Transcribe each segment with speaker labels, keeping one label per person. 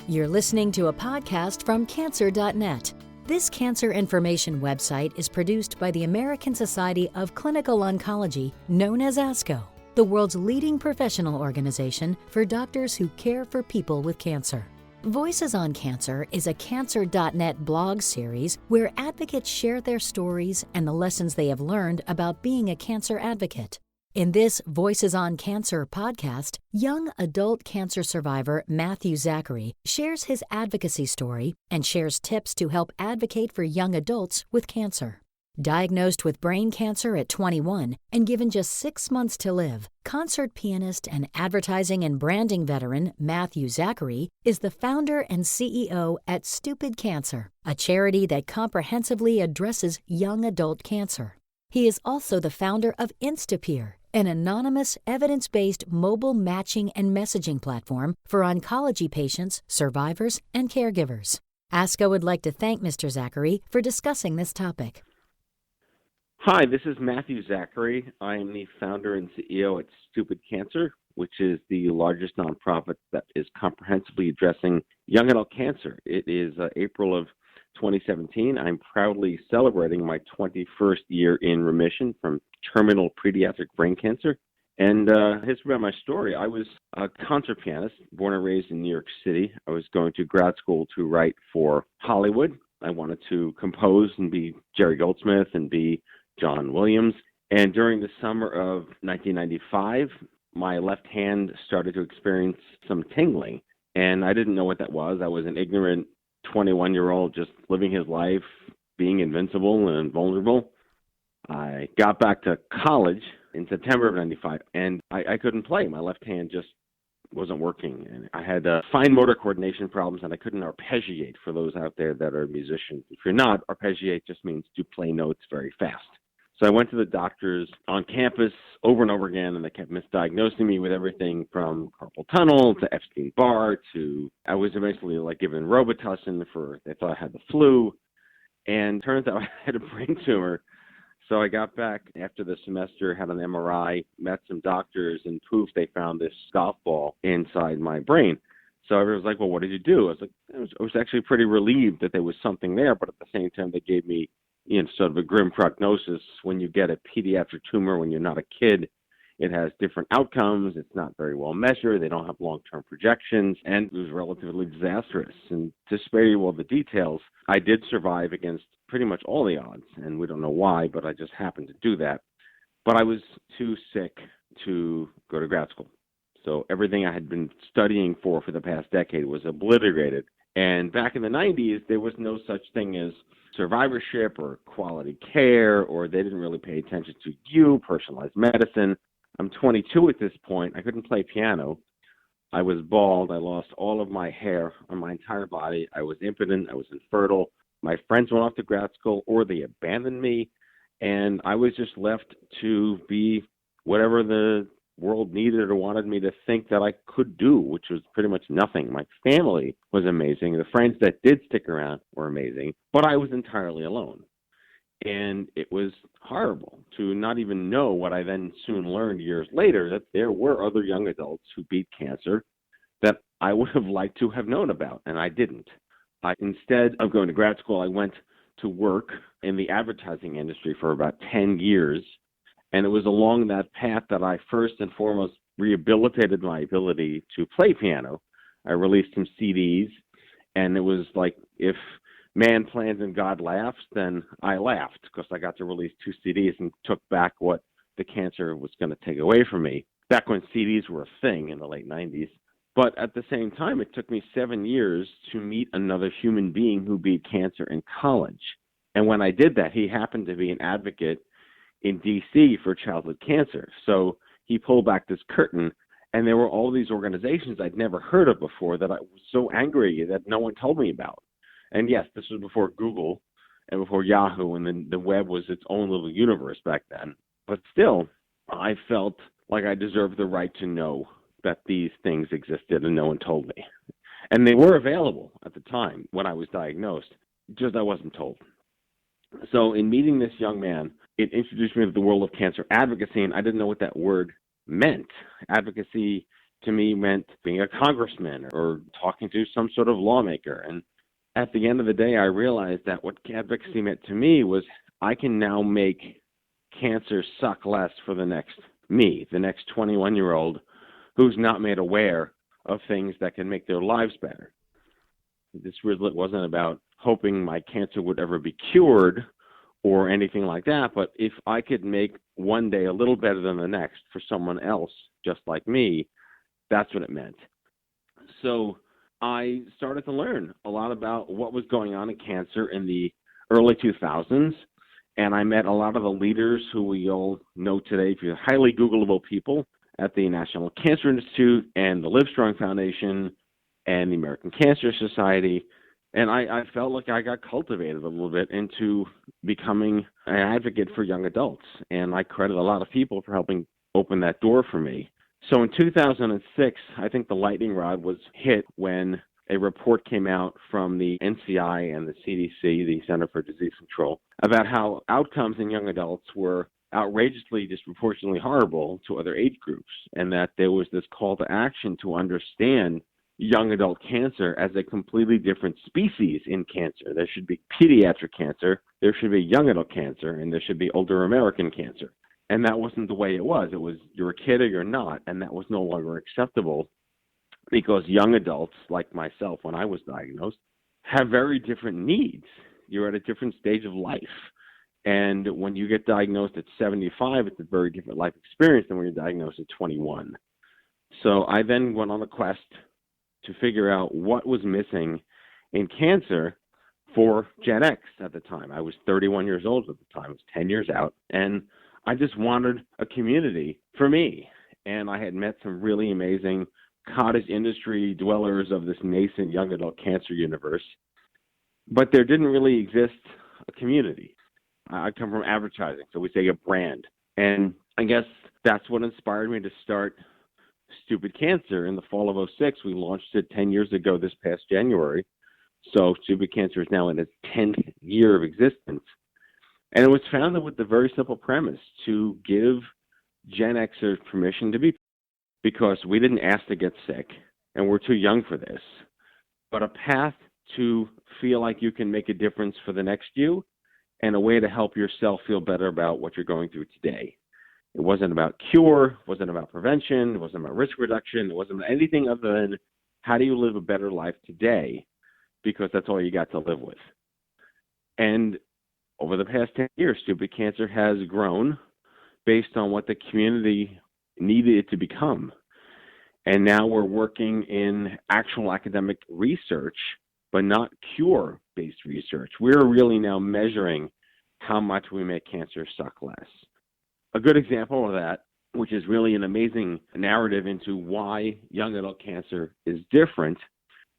Speaker 1: You're listening to a podcast from Cancer.net. This cancer information website is produced by the American Society of Clinical Oncology, known as ASCO, the world's leading professional organization for doctors who care for people with cancer. Voices on Cancer is a Cancer.net blog series where advocates share their stories and the lessons they have learned about being a cancer advocate. In this Voices on Cancer podcast, young adult cancer survivor Matthew Zachary shares his advocacy story and shares tips to help advocate for young adults with cancer. Diagnosed with brain cancer at 21 and given just 6 months to live, concert pianist and advertising and branding veteran Matthew Zachary is the founder and CEO at Stupid Cancer, a charity that comprehensively addresses young adult cancer. He is also the founder of Instapeer, an anonymous, evidence-based mobile matching and messaging platform for oncology patients, survivors, and caregivers. ASCO would like to thank Mr. Zachary for discussing this topic.
Speaker 2: Hi, this is Matthew Zachary. I am the founder and CEO at Stupid Cancer, which is the largest nonprofit that is comprehensively addressing young adult cancer. It is April of 2017. I'm proudly celebrating my 21st year in remission from terminal pediatric brain cancer. And history about my story, I was a concert pianist, born and raised in New York City. I was going to grad school to write for Hollywood. I wanted to compose and be Jerry Goldsmith and be John Williams. And during the summer of 1995, my left hand started to experience some tingling. And I didn't know what that was. I was an ignorant 21-year-old just living his life, being invincible and vulnerable. I got back to college in September of 95, and I couldn't play. My left hand just wasn't working. And I had fine motor coordination problems, and I couldn't arpeggiate. For those out there that are musicians, if you're not, arpeggiate just means to play notes very fast. So I went to the doctors on campus over and over again, and they kept misdiagnosing me with everything from carpal tunnel to Epstein-Barr to I was eventually given Robitussin they thought I had the flu. And turns out I had a brain tumor. So I got back after the semester, had an MRI, met some doctors, and poof, they found this golf ball inside my brain. So everyone was like, well, what did you do? I was actually pretty relieved that there was something there, but at the same time, they gave me sort of a grim prognosis. When you get a pediatric tumor when you're not a kid, it has different outcomes. It's not very well measured. They don't have long-term projections, and it was relatively disastrous. And to spare you all the details, I did survive against pretty much all the odds, and we don't know why, but I just happened to do that. But I was too sick to go to grad school. So everything I had been studying for the past decade was obliterated. And back in the 90s, there was no such thing as survivorship or quality care, or they didn't really pay attention to personalized medicine. I'm 22 at this point. I couldn't play piano. I was bald. I lost all of my hair on my entire body. I was impotent. I was infertile. My friends went off to grad school, or they abandoned me, and I was just left to be whatever the world needed or wanted me to think that I could do, which was pretty much nothing. My family was amazing. The friends that did stick around were amazing, but I was entirely alone. And it was horrible to not even know what I then soon learned years later, that there were other young adults who beat cancer that I would have liked to have known about, and I didn't. Instead of going to grad school, I went to work in the advertising industry for about 10 years. And it was along that path that I first and foremost rehabilitated my ability to play piano. I released some CDs, and it was like, if man plans and God laughs, then I laughed, because I got to release 2 CDs and took back what the cancer was going to take away from me, back when CDs were a thing in the late 90s. But at the same time, it took me 7 years to meet another human being who beat cancer in college. And when I did that, he happened to be an advocate in D.C. for childhood cancer. So he pulled back this curtain, and there were all these organizations I'd never heard of before that I was so angry that no one told me about. And yes, this was before Google and before Yahoo, and then the web was its own little universe back then. But still, I felt like I deserved the right to know that these things existed, and no one told me. And they were available at the time when I was diagnosed, just I wasn't told. So in meeting this young man, it introduced me to the world of cancer advocacy, and I didn't know what that word meant. Advocacy to me meant being a congressman or talking to some sort of lawmaker. And at the end of the day, I realized that what advocacy meant to me was I can now make cancer suck less for the next me, the next 21-year-old who's not made aware of things that can make their lives better. This really wasn't about hoping my cancer would ever be cured or anything like that, but if I could make one day a little better than the next for someone else just like me, that's what it meant. So I started to learn a lot about what was going on in cancer in the early 2000s, and I met a lot of the leaders who we all know today, highly Googleable people at the National Cancer Institute and the Livestrong Foundation and the American Cancer Society. And I felt like I got cultivated a little bit into becoming an advocate for young adults. And I credit a lot of people for helping open that door for me. So in 2006, I think the lightning rod was hit when a report came out from the NCI and the CDC, the Center for Disease Control, about how outcomes in young adults were outrageously disproportionately horrible to other age groups, and that there was this call to action to understand young adult cancer as a completely different species in cancer. There should be pediatric cancer, there should be young adult cancer, and there should be older American cancer. And that wasn't the way it was. It was you're a kid or you're not, and that was no longer acceptable because young adults, like myself when I was diagnosed, have very different needs. You're at a different stage of life. And when you get diagnosed at 75, it's a very different life experience than when you're diagnosed at 21. So I then went on a quest to figure out what was missing in cancer for Gen X at the time. I was 31 years old at the time. I was 10 years out. And I just wanted a community for me. And I had met some really amazing cottage industry dwellers of this nascent young adult cancer universe. But there didn't really exist a community. I come from advertising, so we say a brand. And I guess that's what inspired me to start Stupid Cancer in the fall of 2006. We launched it 10 years ago this past January. So Stupid Cancer is now in its 10th year of existence. And it was founded with the very simple premise to give Gen Xers permission to be, because we didn't ask to get sick, and we're too young for this, but a path to feel like you can make a difference for the next you, and a way to help yourself feel better about what you're going through today. It wasn't about cure, it wasn't about prevention, it wasn't about risk reduction, it wasn't about anything other than how do you live a better life today, because that's all you got to live with. And over the past 10 years, Stupid Cancer has grown based on what the community needed it to become. And now we're working in actual academic research, but not cure-based research. We're really now measuring how much we make cancer suck less. A good example of that, which is really an amazing narrative into why young adult cancer is different,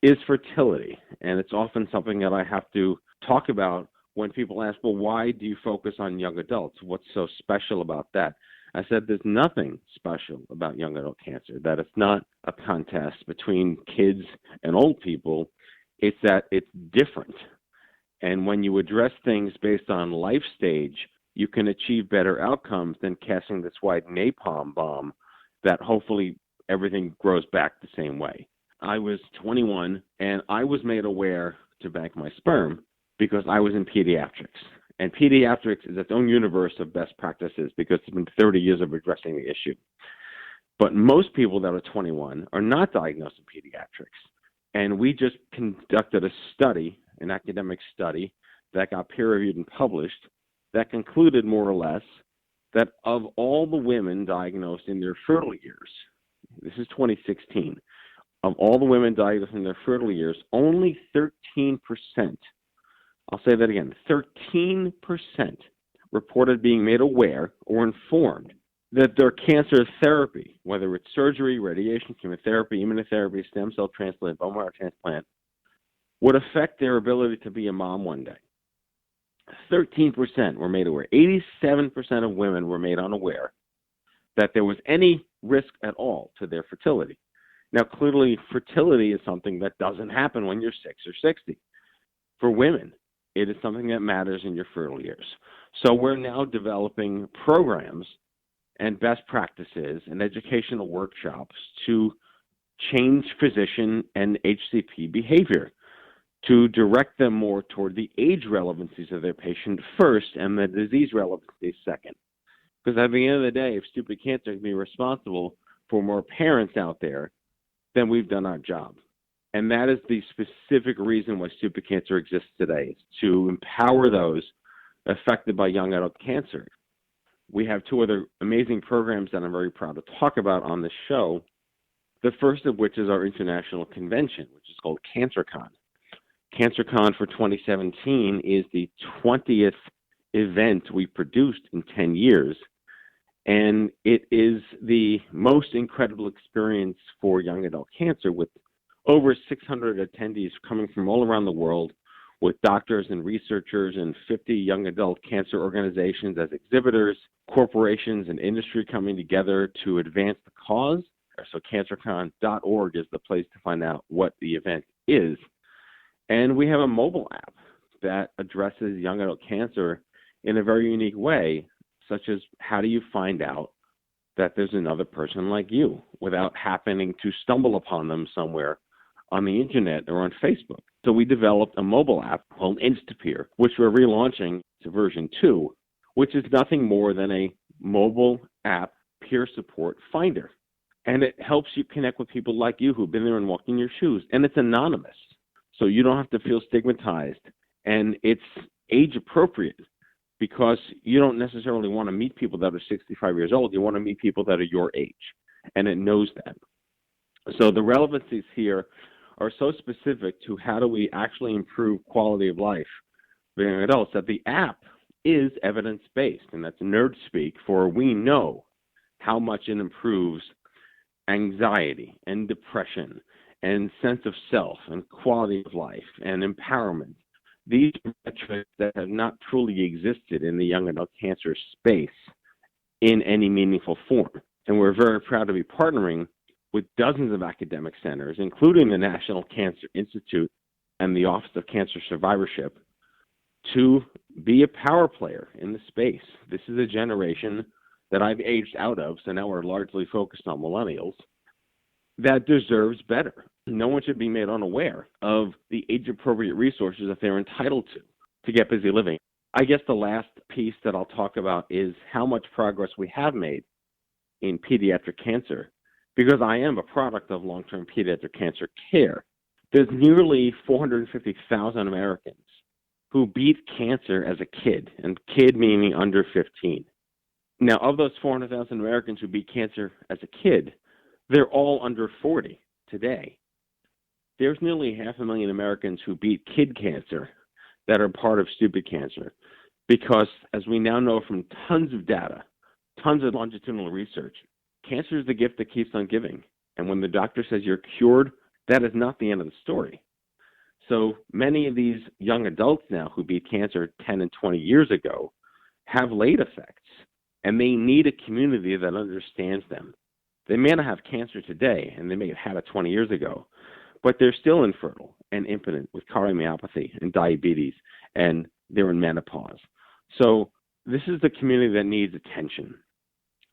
Speaker 2: is fertility. And it's often something that I have to talk about when people ask, well, why do you focus on young adults? What's so special about that? I said there's nothing special about young adult cancer, that it's not a contest between kids and old people. It's that it's different. And when you address things based on life stage, you can achieve better outcomes than casting this white napalm bomb that hopefully everything grows back the same way. I was 21, and I was made aware to bank my sperm because I was in pediatrics. And pediatrics is its own universe of best practices because it's been 30 years of addressing the issue. But most people that are 21 are not diagnosed in pediatrics. And we just conducted a study, an academic study, that got peer-reviewed and published that concluded more or less that of all the women diagnosed in their fertile years, this is 2016, of all the women diagnosed in their fertile years, only 13%, I'll say that again, 13% reported being made aware or informed that their cancer therapy, whether it's surgery, radiation, chemotherapy, immunotherapy, stem cell transplant, bone marrow transplant, would affect their ability to be a mom one day. 13% were made aware. 87% of women were made unaware that there was any risk at all to their fertility. Now, clearly, fertility is something that doesn't happen when you're 6 or 60. For women, it is something that matters in your fertile years. So we're now developing programs and best practices and educational workshops to change physician and HCP behavior to direct them more toward the age relevancies of their patient first and the disease relevancies second. Because at the end of the day, if stupid cancer can be responsible for more parents out there, then we've done our job. And that is the specific reason why stupid cancer exists today, is to empower those affected by young adult cancer. We have two other amazing programs that I'm very proud to talk about on this show. The first of which is our international convention, which is called CancerCon. CancerCon for 2017 is the 20th event we produced in 10 years, and it is the most incredible experience for young adult cancer, with over 600 attendees coming from all around the world, with doctors and researchers and 50 young adult cancer organizations as exhibitors, corporations and industry coming together to advance the cause. So cancercon.org is the place to find out what the event is. And we have a mobile app that addresses young adult cancer in a very unique way, such as how do you find out that there's another person like you without happening to stumble upon them somewhere on the internet or on Facebook. So we developed a mobile app called Instapeer, which we're relaunching to version 2, which is nothing more than a mobile app peer support finder. And it helps you connect with people like you who've been there and walked in your shoes. And it's anonymous, so you don't have to feel stigmatized. And it's age appropriate, because you don't necessarily want to meet people that are 65 years old. You want to meet people that are your age, and it knows that. So the relevancies here are so specific to how do we actually improve quality of life for young adults that the app is evidence-based, and that's nerd speak for we know how much it improves anxiety and depression and sense of self and quality of life and empowerment. These are metrics that have not truly existed in the young adult cancer space in any meaningful form. And we're very proud to be partnering with dozens of academic centers, including the National Cancer Institute and the Office of Cancer Survivorship, to be a power player in the space. This is a generation that I've aged out of, so now we're largely focused on millennials, that deserves better. No one should be made unaware of the age-appropriate resources that they're entitled to get busy living. I guess the last piece that I'll talk about is how much progress we have made in pediatric cancer, because I am a product of long-term pediatric cancer care. There's nearly 450,000 Americans who beat cancer as a kid, and kid meaning under 15. Now, of those 400,000 Americans who beat cancer as a kid, they're all under 40 today. There's nearly 500,000 Americans who beat kid cancer that are part of stupid cancer, because as we now know from tons of data, tons of longitudinal research, cancer is the gift that keeps on giving. And when the doctor says you're cured, that is not the end of the story. So many of these young adults now who beat cancer 10 and 20 years ago have late effects, and they need a community that understands them. They may not have cancer today, and they may have had it 20 years ago, but they're still infertile and impotent with cardiomyopathy and diabetes, and they're in menopause. So this is the community that needs attention,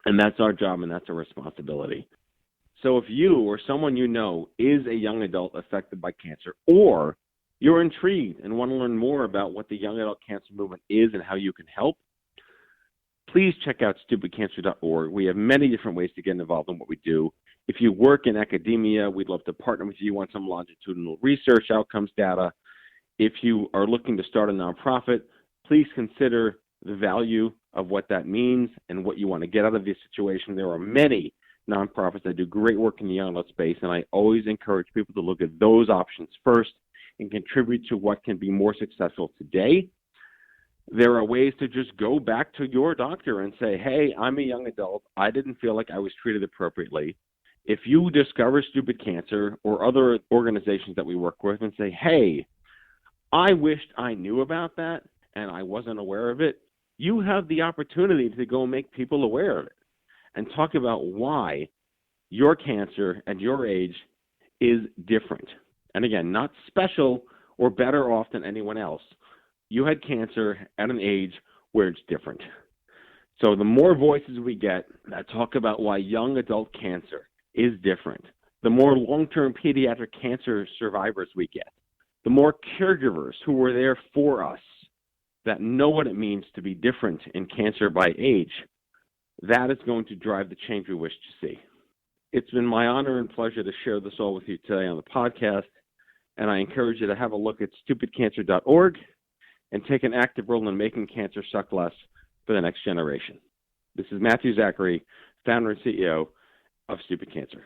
Speaker 2: and that's our job, and that's our responsibility. So if you or someone you know is a young adult affected by cancer, or you're intrigued and want to learn more about what the young adult cancer movement is and how you can help, please check out stupidcancer.org. We have many different ways to get involved in what we do. If you work in academia, we'd love to partner with you on some longitudinal research outcomes data. If you are looking to start a nonprofit, please consider the value of what that means and what you want to get out of this situation. There are many nonprofits that do great work in the young adult space, and I always encourage people to look at those options first and contribute to what can be more successful today. There are ways to just go back to your doctor and say, hey, I'm a young adult. I didn't feel like I was treated appropriately. If you discover stupid cancer or other organizations that we work with and say, hey, I wished I knew about that and I wasn't aware of it, you have the opportunity to go make people aware of it and talk about why your cancer at your age is different. And again, not special or better off than anyone else. You had cancer at an age where it's different. So the more voices we get that talk about why young adult cancer is different, the more long-term pediatric cancer survivors we get, the more caregivers who were there for us that know what it means to be different in cancer by age, that is going to drive the change we wish to see. It's been my honor and pleasure to share this all with you today on the podcast, and I encourage you to have a look at stupidcancer.org and take an active role in making cancer suck less for the next generation. This is Matthew Zachary, founder and CEO of Stupid Cancer.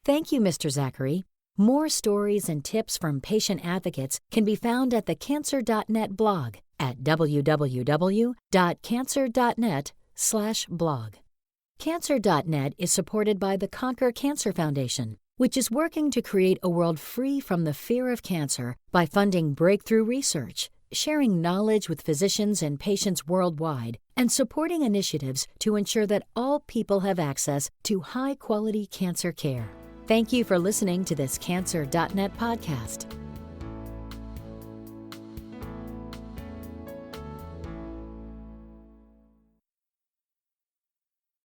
Speaker 1: Thank you, Mr. Zachary. More stories and tips from patient advocates can be found at the cancer.net blog at www.cancer.net/blog. Cancer.net is supported by the Conquer Cancer Foundation, which is working to create a world free from the fear of cancer by funding breakthrough research, sharing knowledge with physicians and patients worldwide, and supporting initiatives to ensure that all people have access to high-quality cancer care. Thank you for listening to this Cancer.net podcast.